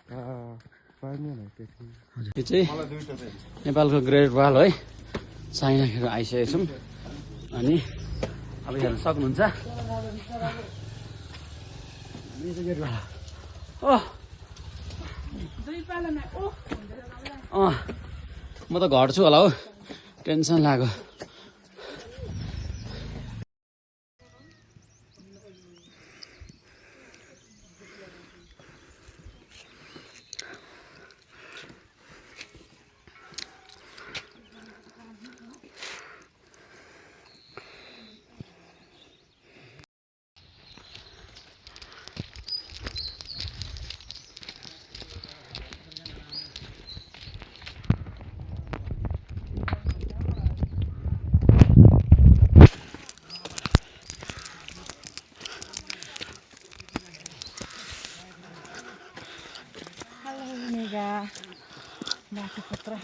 यो चाहिँ नेपालको ग्रेट वाल है चाइनाखेर आइसकेको छौँ अनि अब हेर्न सक्नुहुन्छ म त घट्छु होला हौ टेन्सन लाग्यो बाटो पत्र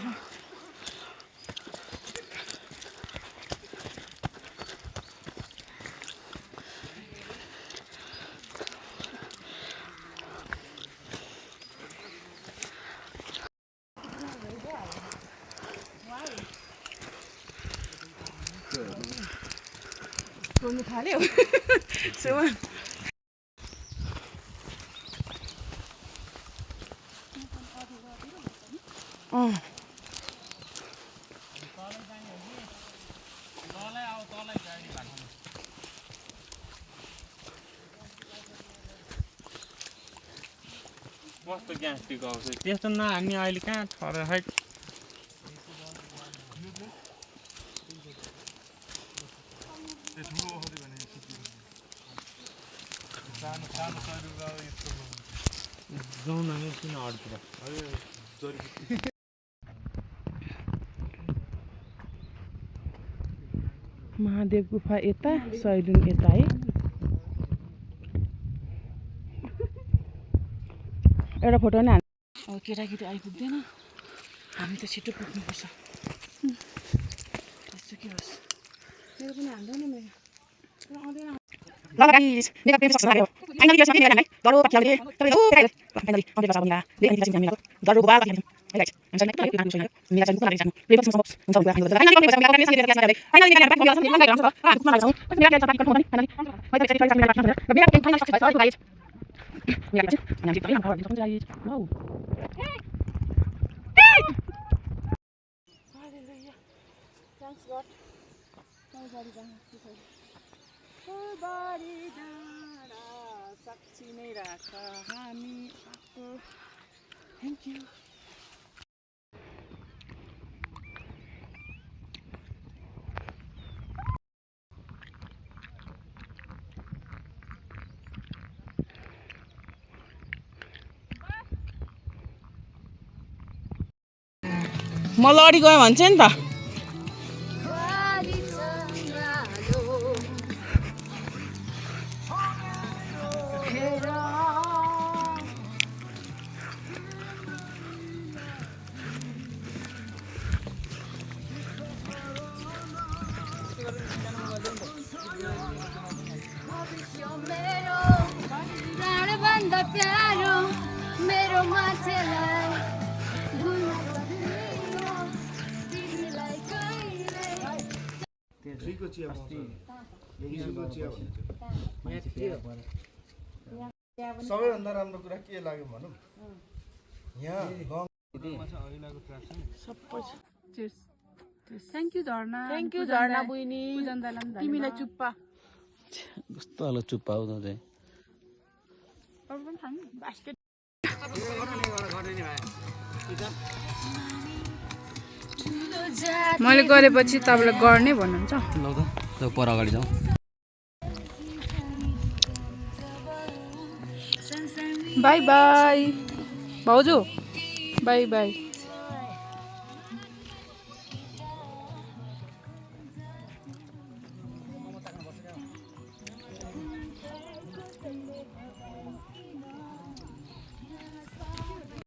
बोल्नु थाल्यो कस्तो ग्यास्ट्रिक आउँछ त्यस्तो नहान्ने अहिले कहाँ ठरे है जाउँ न किन अड्तिर महादेव गुफा यता सैलुङ यता है एउटा फोटो नै अब केटाकेटी आइपुग्दैन हामी त छिटो पुग्नुपर्छ त्यस्तो के होस् मेरो पनि हाल्दैन मेरो आउँदैन साक्षी नै राख हामी आएको थ्याङ्क यू म लडी गएँ भन्छ नि त सबैभन्दा राम्रो कुरा के लाग्यो भनौँ यहाँ थ्याङ्क यू झर्ना बहिनी तिमीलाई चुप्पा कस्तो खालको चुप्पा हो त चाहिँ मैले गरेपछि तपाईँलाई गर्ने भन्नुहुन्छ ल त पर अगाडि जाउँ बाई बाई भाउजू बाई बाई